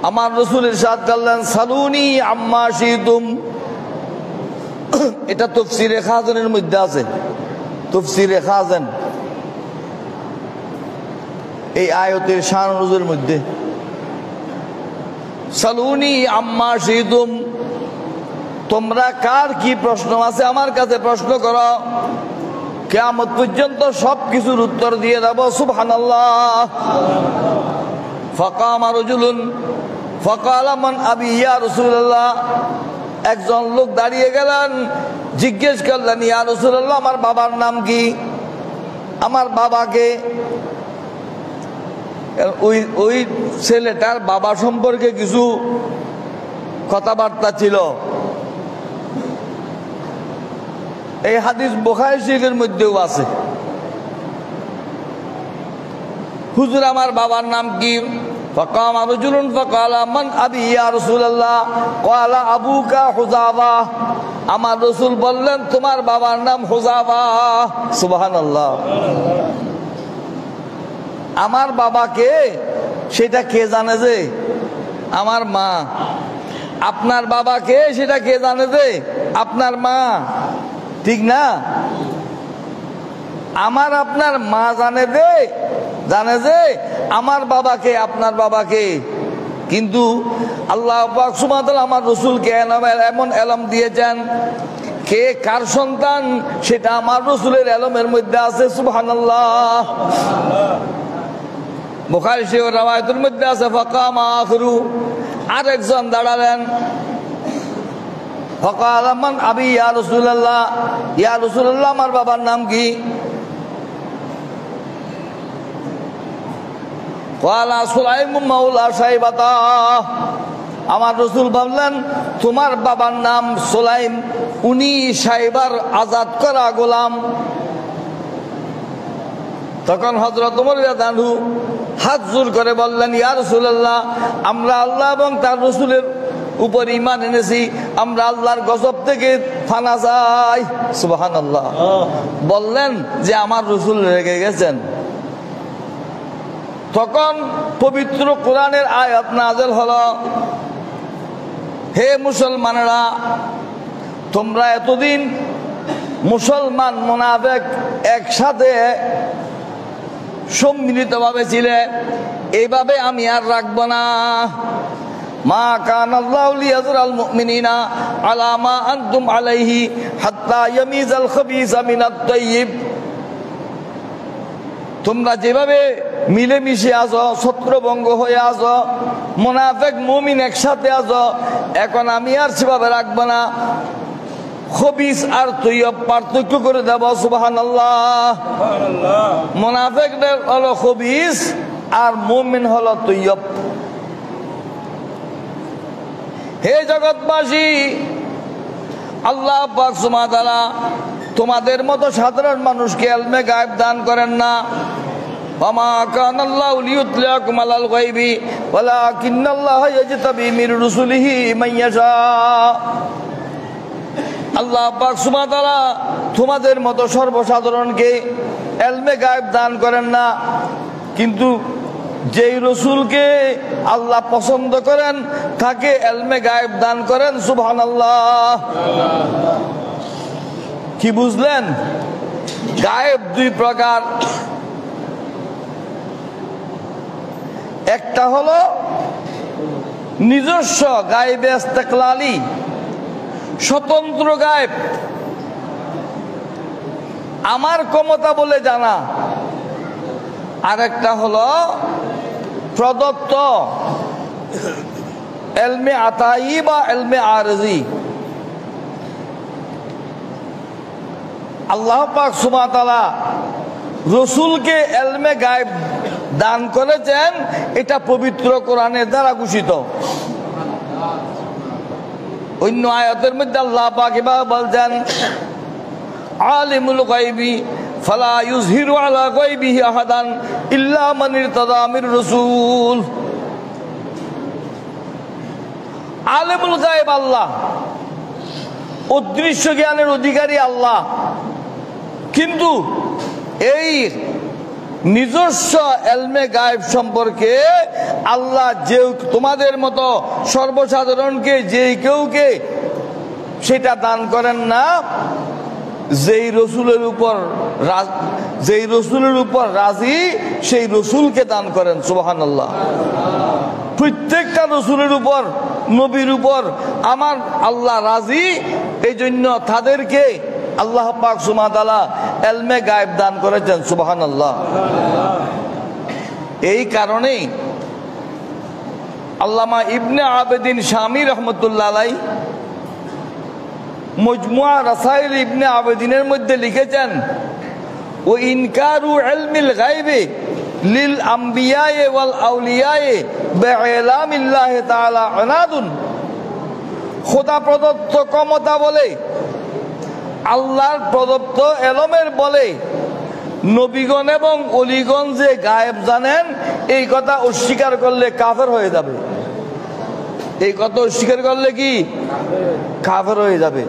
আমার রাসূল ইরশাদ করলেন, সালুনি আম্মা শিতুম। এটা তাফসীরে খাজানের মধ্যে আছে, তাফসীরে খাজান এই আয়াতের শান নুজুলের মধ্যে। সালুনি আম্মা শিতুম, তোমরা কার কি প্রশ্ন আছে আমার কাছে প্রশ্ন করো, কিয়ামত পর্যন্ত সবকিছুর উত্তর দিয়ে দেব। সুবহানাল্লাহ। ফাকামা রাজুলুন ফাকালা মান আবি ইয়া রাসূলুল্লাহ। একজন লোক দাঁড়িয়ে গেলেন, জিজ্ঞেস করলেন, ইয়া রাসূলুল্লাহ আমার বাবার নাম কি? আমার বাবাকে, ওই ছেলেটার বাবা সম্পর্কে কিছু কথাবার্তা ছিল। এই হাদিস বুখারী শরীফের মধ্যেও আছে। হুজুর আমার বাবার নাম কি? فقام رجل فقال من أبي يا رسول الله قال أبوك حذافة আমার রাসূল বললেন তোমার বাবার নাম হুযাফা সুবহানাল্লাহ আমার বাবাকে সেটা কে জানে যে আমার মা আপনার বাবাকে সেটা কে জানে যে আপনার মা ঠিক না আমার আপনার মা জানে যে আমার বাবাকে আপনার বাবাকে কিন্তু আল্লাহ পাক সুবহানাহু ওয়া তাআলা আমার রাসূলকে এমন ইলম দিয়েছেন কে কার সন্তান সেটা আমার রাসূলের ইলমের মধ্যে আছে সুবহানাল্লাহ বুখারী শরীফের রওয়ায়াতের মধ্যে আছে ফাকামা আখিরু আরেকজন দাঁড়ালেন ফাকাল মান আবি ইয়া রাসূলুল্লাহ আমার বাবার নাম কি ক্বালা সুলাইম মাওলা শাইবাতা আমার রাসূল বললেন তোমার বাবার নাম সুলাইম উনি শাইবার আজাদ করা গোলাম তখন হযরত ওমর রাদিয়াল্লাহু আনহু হাত জোর করে বললেন ইয়া রাসূলুল্লাহ আমরা আল্লাহ এবং তার রাসূলের উপর ঈমান এনেছি আমরা আল্লাহর গজব থেকে ফানা চাই সুবহানাল্লাহ বললেন যে আমার রাসূল রেগে গেছেন তখন পবিত্র কোরআনের আয়াত নাযিল হলো হে মুসলমানেরা তোমরা এতদিন মুসলমান মুনাফিক একসাথে সম্মিলিতভাবে ছিলে এইভাবে আমি আর রাখবো না মা কানাল্লাহু লিয়াযরাল মুমিনিনা আলা মা আনতুম আলাইহি হাত্তা ইয়ামিজাল খাবিসা মিনাত তাইয়্যিব তোমরা যেভাবে মিলেমিশে আছো ছত্রভঙ্গ হয়ে আছো মুনাফিক মুমিন একসাথে আছো এখন আমি আর সেভাবে রাখবো না খবিস আর তৈয়ব পার্থক্য করে দেব সুবহানাল্লাহ মুনাফিকদের হলো খবিস আর মুমিন হলো তৈয়ব হে জগৎবাসী আল্লাহ পাক সুবহানাহু ওয়া তাআলা তোমাদের মতো সাধারণ মানুষকে ইলমে গায়েব দান করেন না ওমা কানাল্লাহু লিয়ুতলিয়াকুম আলাল গায়বি ওয়ালাকিন্নাল্লাহা ইয়াজতাবি মির রুসুলিহি মান ইয়াশা আল্লাহ পাক সুবহানাহু ওয়া তাআলা তোমাদের মতো সর্বসাধারণকে ইলমে গায়েব দান করেন না কিন্তু যেই রাসূলকে আল্লাহ পছন্দ করেন তাকে ইলমে গায়েব দান করেন সুবহানাল্লাহ কি বুঝলেন গায়েব দুই প্রকার একটা হলো নিজস্ব গায়েবে ইস্তিকলালি স্বতন্ত্র গায়েব আমার ক্ষমতা বলে জানা আর একটা হলো প্রদত্ত ইলমে আতাই বা ইলমে আরজি আল্লাহ পাক সুবহানাহু ওয়া তাআলা রাসূলকে ইলমে গায়েব দান করেছেন এটা পবিত্র কোরআনের দ্বারা ঘোষিত অন্য আয়াতের মধ্যে আল্লাহ পাক এভাবে বলছেন আলিমুল গায়বি ফালা ইউযহিরু আলা গায়বিহি আহাদান ইল্লা মান ইরতাদা মির রাসূল আলিমুল গায়ব আল্লাহ অদৃশ্য জ্ঞানের অধিকারী আল্লাহ কিন্তু এই নিজস্ব ইলমে গায়েব সম্পর্কে আল্লাহ যে তোমাদের মতো সর্বসাধারণকে যেই কেউকে সেটা দান করেন না যেই রাসূলের উপর রাজি সেই রাসূলকে দান করেন সুবহানাল্লাহ প্রত্যেকটা রাসূলের উপর নবীর উপর আমার আল্লাহ রাজি এই জন্য তাদেরকে আল্লাহ পাক সুবহানাহু ওয়া তাআলা ইলমে গায়েব দান করেছেন সুবহানাল্লাহ এই কারণেই আল্লামা ইবনে আবেদিন শামী রাহমাতুল্লাহ আলাইহি মজমুআ রাসাইল ইবনে আবেদিনের মধ্যে লিখেছেন ও ইনকারু ইলমিল গায়বি লিল আমবিয়ায়ে ওয়াল আউলিয়ায়ে বিইলামিল্লাহি তাআলা আনাদুন খোদা প্রদত্ত ক্ষমতা বলে আল্লাহর প্রদত্ত ইলমের বলে নবীগণ এবং অলিগণ যে গায়েব জানেন এই কথা অস্বীকার করলে কাফের হয়ে যাবে। এই কথা অস্বীকার করলে কি কাফের হয়ে যাবে।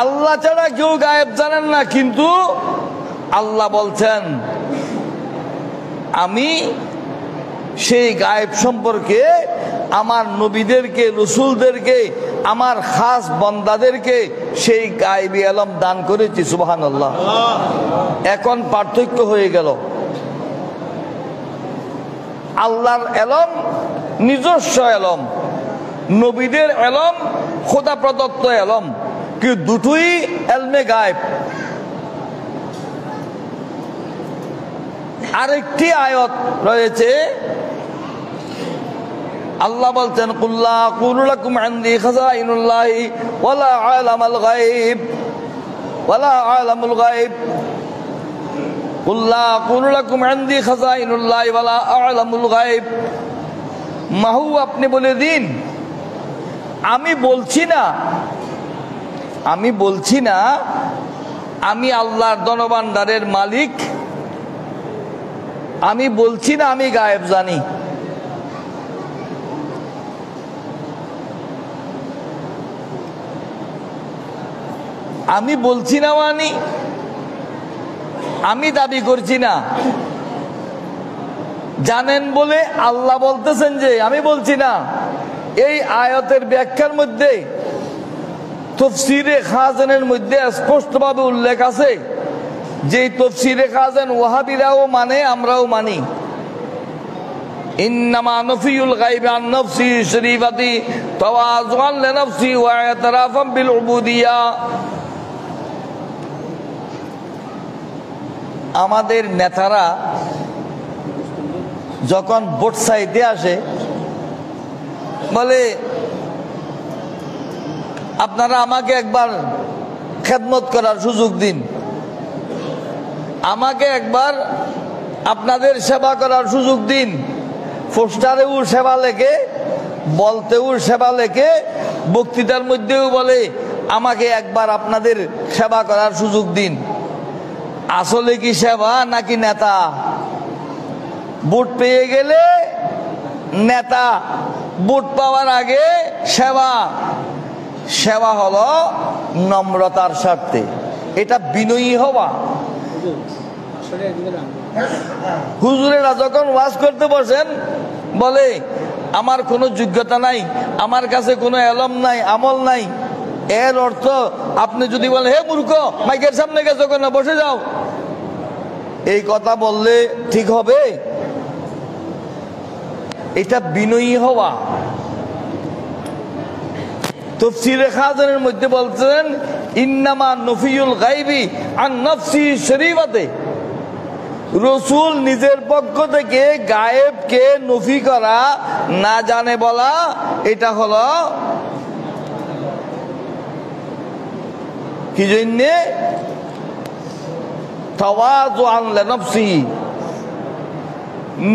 আল্লাহ ছাড়া কেউ গায়েব জানেন না, কিন্তু আল্লাহ বলছেন আমি সেই গায়েব সম্পর্কে আমার নবীদেরকে, রসুলদেরকে, আমার খাস বান্দাদেরকে সেই গায়েবী ইলম দান করেছি। সুবহানাল্লাহ। এখন পার্থক্য হয়ে গেল, আল্লাহর ইলম নিজস্ব ইলম, নবীদের ইলম খোদা প্রদত্ত ইলম, কি দুটোই ইলমে গায়েব। আরেকটি আয়াত রয়েছে, আল্লাহ বলছেন কুল্লা কুলু লাকুম ইনদি খাযাইনুল্লাহি ওয়ালা আলামুল গায়ব ওয়ালা আলামুল গায়ব কুল্লা কুলু লাকুম ইনদি খাযাইনুল্লাহি ওয়ালা আলামুল গায়ব। মাহু আপনি বলে দিন আমি বলছি না আমি আল্লাহর ধনভাণ্ডারের মালিক, আমি বলছি না আমি গায়েব জানি। আমি বলছি না মানে আমি দাবি করছি না। জানেন বলে আল্লাহ বলতেছেন যে আমি বলছি না। এই আয়াতের ব্যাখ্যার মধ্যে তাফসীরে খাজানের মধ্যে স্পষ্টভাবে উল্লেখ আছে যে তাফসীরে খাজান ওয়াহাবিরাও মানে, আমরাও মানি। ইন্নামা নফিউল গায়বি আন নফসি শরীফাতি তাওয়াজুআন লিনাফসি ওয়া ইতরাফান বিল উবুদিয়া। আমাদের নেতারা যখন ভোট চাইতে আসে বলে আপনারা আমাকে একবার খেদমত করার সুযোগ দিন, আমাকে একবার আপনাদের সেবা করার সুযোগ দিন। পোস্টারেও সেবা লেখে, বলতেও সেবা লেখে, বক্তৃতার মধ্যেও বলে আমাকে একবার আপনাদের সেবা করার সুযোগ দিন। আসলে কি সেবা নাকি নেতা? ভোট পেয়ে গেলে নেতা, ভোট পাওয়ার আগে সেবা। সেবা হলো নম্রতার স্বার্থে, এটা বিনয়ী হওয়া। হুজুরেরা যখন ওয়াজ করতে বসেন বলে আমার কোনো যোগ্যতা নাই, আমার কাছে কোনো ইলম নাই, আমল নাই। এর অর্থ আপনি যদি বলেন হে মূর্খ মাইকের সামনে গেছো কেন, বসে যাও, এই কথা বললে ঠিক হবে? এটা বিনয়ী হওয়া। তাফসীরে খাজানের মধ্যে বলছেন ইন্নামা নফিউল গায়বি আন নফসি শরীফাতে। রসুল নিজের পক্ষ থেকে গায়েবকে নফি করা, না জানে বলা, এটা হলো কি জন্যে? তাওয়াজুআন লিনাফসি,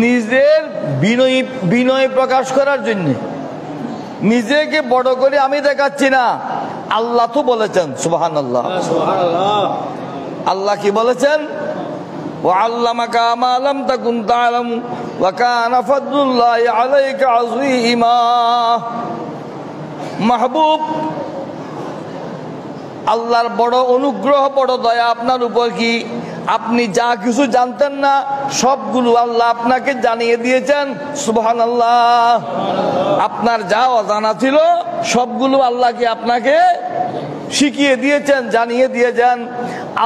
নিজের বিনয় প্রকাশ করার জন্য। নিজেকে বড় করে আমি দেখাচ্ছি না, আল্লাহ তো বলেছেন। সুবহানাল্লাহ। আল্লাহ কি বলেছেন? ওয়াল্লামাকা মা লাম তাকুন তা'লাম ওয়া কানা ফাদলুল্লাহি আলাইকা আযীমা। মাহবুব, আল্লাহর বড় অনুগ্রহ, বড় দয়া আপনার উপর কি আপনি যা কিছু জানতেন না সবগুলো আল্লাহ আপনাকে জানিয়ে দিয়েছেন। সুবহানাল্লাহ। আপনার যা অজানা ছিল সবগুলো আল্লাহ কি আপনাকে শিখিয়ে দিয়েছেন, জানিয়ে দিয়েছেন।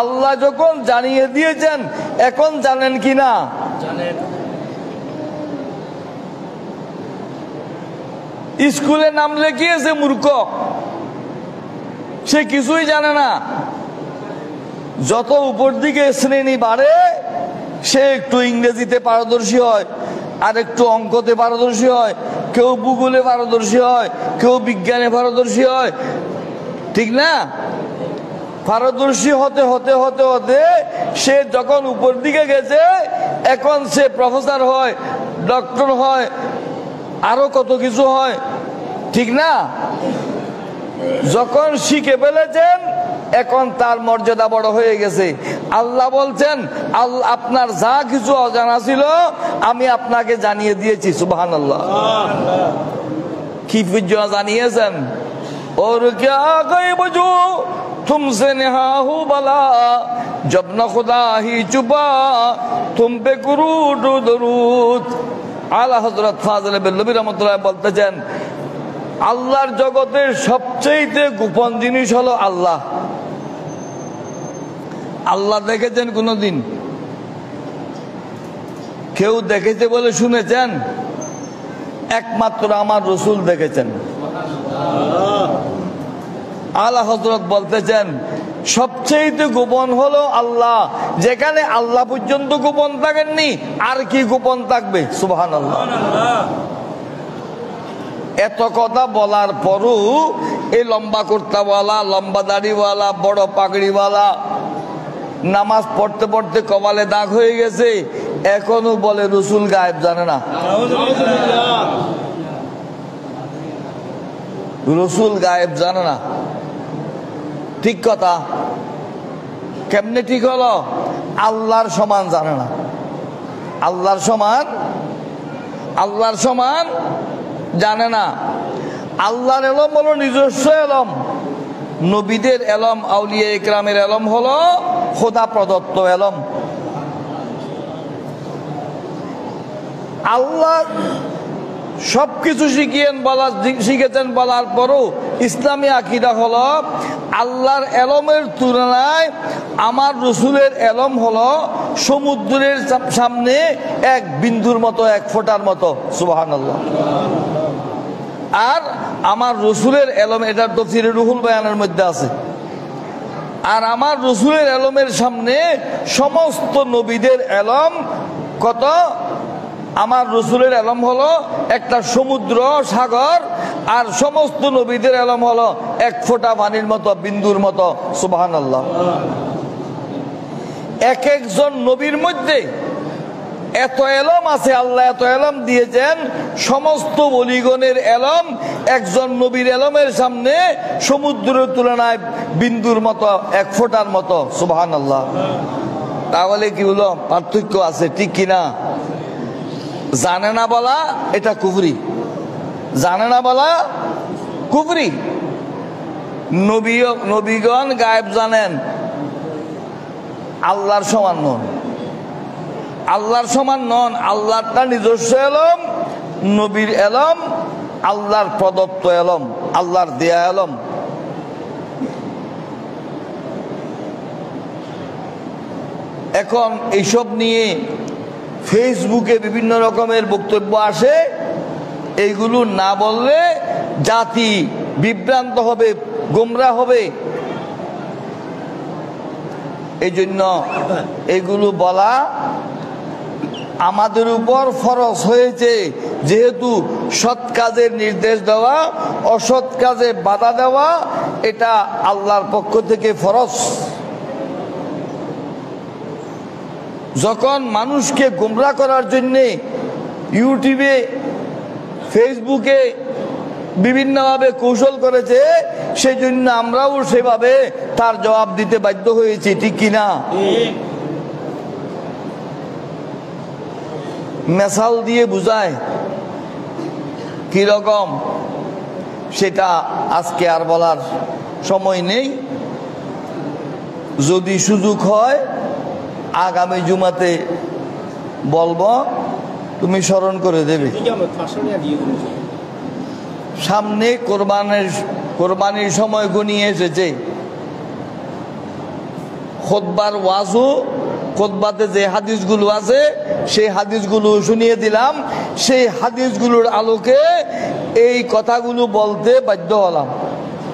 আল্লাহ যখন জানিয়ে দিয়েছেন এখন জানেন কি না? জানেন। স্কুলে নাম লিখিয়েছে মূর্খ, সে কিছুই জানে না। যত উপর দিকে শ্রেণী বাড়ে সে একটু ইংরেজিতে পারদর্শী হয়, আর একটু অঙ্কতে পারদর্শী হয়, কেউ ভূগোলে পারদর্শী হয়, কেউ বিজ্ঞানে পারদর্শী হয়, ঠিক না? পারদর্শী হতে হতে হতে হতে সে যখন উপর দিকে গেছে এখন সে প্রফেসর হয়, ডক্টর হয়, আরো কত কিছু হয়, ঠিক না? যখন শিখে ফেলেছেন এখন তার মর্যাদা বড় হয়ে গেছে। আল্লাহ বলছেন, আল্লাহ আপনার যা কিছু অজানা ছিল আমি আপনাকে জানিয়ে দিয়েছি। সুবহানাল্লাহ। কি জানিয়েছেন? और क्या गैब जो तुमसे नेहा हो बला जब न खुदा ही चुपा तुम पे कुरूद दरूद। आला हजरत फाजिल बेल्लवी रहमতুল্লাহ বলতেছেন, আল্লাহর জগতের সবচেয়ে গোপন জিনিস হলো আল্লাহ। আল্লাহ দেখেছেন কোনদিন? কেউ দেখেছে বলে শুনেছেন? একমাত্র আমার রসুল দেখেছেন। আলা হযরত বলতেছেন, সবচেয়ে গোপন হলো আল্লাহ। যেখানে আল্লাহ পর্যন্ত গোপন থাকেননি আর কি গোপন থাকবে? সুবহানাল্লাহ। এত কথা বলার পরও এই লম্বা কুর্তাওয়ালা, লম্বা দাড়িওয়ালা, বড় পাগড়িওয়ালা নামাজ পড়তে পড়তে কপালে দাগ হয়ে গেছে, এখনো বলে রসুল গায়েব জানে না। রসুল গায়েব জানে না। ঠিক কথা। কেমনে ঠিক হলো? আল্লাহর সমান জানে না। আল্লাহর সমান জানে না। আল্লাহর এলম হলো নিজস্ব এলম। নবীদের এলম, আউলিয়া ইকরামের এলম হলো খোদা প্রদত্ত এলম। আল্লাহ সবকিছু শিখেছেন বলার পরও ইসলামী আকীদা হলো আল্লাহর এলমের তুলনায় আমার রসুলের এলম হলো সমুদ্রের সামনে এক বিন্দুর মতো, এক ফোঁটার মতো। সুবহানাল্লাহ। আর আমার রসুলের এলম, এটার তাফসীরে রুহুল বয়ানের মধ্যে আছে, আর আমার রসুলের এলমের সামনে সমস্ত নবীদের এলম কত? আমার রসুলের এলম হলো একটা সমুদ্র, সাগর, আর সমস্ত নবীদের এলম হলো এক ফোঁটা পানির মতো, বিন্দুর মতো। সুবহানাল্লাহ। এক একজন নবীর মধ্যে এত এলম আছে, আল্লাহ এত এলম দিয়েছেন, সমস্ত ওলিগণের এলম একজন নবীর এলমের সামনে সমুদ্রের তুলনায় বিন্দুর মতো, এক ফোঁটার মতো। সুবহানাল্লাহ। তাহলে কি হলো? পার্থক্য আছে, ঠিক কিনা? জানে না বলা এটা কুফরি, জানে না বলা কুফরি। নবীগণ গায়েব জানেন, আল্লাহর সমান নন। আল্লাহর সমান নন। আল্লাহটা নিজস্ব এলম, নবীর এলম আল্লাহর প্রদত্ত এলম, আল্লাহর দেয়া এলম। এখন এইসব নিয়ে ফেসবুকে বিভিন্ন রকমের বক্তব্য আসে, এইগুলো না বললে জাতি বিভ্রান্ত হবে, গোমরাহ হবে। এই জন্য এগুলো বলা আমাদের উপর ফরজ হয়েছে, যেহেতু সৎ কাজের নির্দেশ দেওয়া, অসৎ কাজে বাধা দেওয়া এটা আল্লাহর পক্ষ থেকে ফরজ। যখন মানুষকে গোমরাহ করার জন্য ইউটিউবে, ফেসবুকে বিভিন্নভাবে কৌশল করেছে, সেই জন্য আমরাও সেভাবে তার জবাব দিতে বাধ্য হয়েছি, ঠিক কিনা? মেসাল দিয়ে বুঝায় কিরকম সেটা আজকে আর বলার সময় নেই। যদি সুযোগ হয় আগামী জুমাতে বলবো, তুমি স্মরণ করে দেবে। সামনে কোরবানির সময় ঘনিয়ে এসেছে। খুতবার ওয়াজও, খুতবাতে যে হাদিসগুলো আছে সেই হাদিসগুলো শুনিয়ে দিলাম। সেই হাদিসগুলোর আলোকে এই কথাগুলো বলতে বাধ্য হলাম।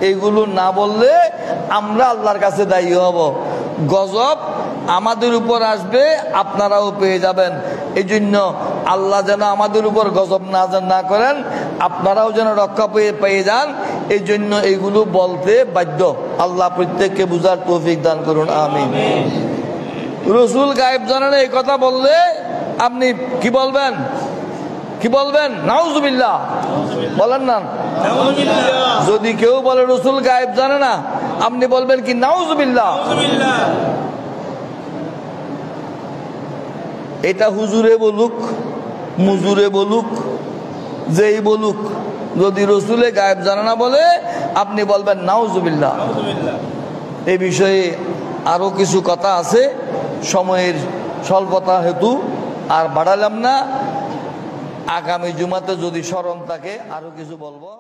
এইগুলো না বললে আমরা আল্লাহর কাছে দায়ী হব। গজব আমাদের উপর আসবে, আপনারাও পেয়ে যাবেন। এই জন্য আল্লাহ যেন আমাদের উপর গজব না করেন, আপনারাও যেন রক্ষা পেয়ে যান, এই জন্য এইগুলো বলতে বাধ্য। আল্লাহ প্রত্যেককে বুঝার তৌফিক দান করুন, আমিন। রসুল গায়েব জানেন এই কথা বললে আপনি কি বলবেন? কি বলবেন? নাউজুবিল্লাহ বলেন না। যদি কেউ বলে রসুল গায়েব জানে না, আপনি বলবেন কি? নাউজুবিল্লাহ। এটা হুজুরে বলুক, মুজুরে বলুক, যেই বলুক, যদি রসুলে গায়েব জানে না বলে, আপনি বলবেন নাউজুবিল্লাহ। এই বিষয়ে আরো কিছু কথা আছে, সময়ের স্বল্পতা হেতু আর বাড়ালাম না। আগামী জুমাতে যদি স্মরণ থাকে আরো কিছু বলবো।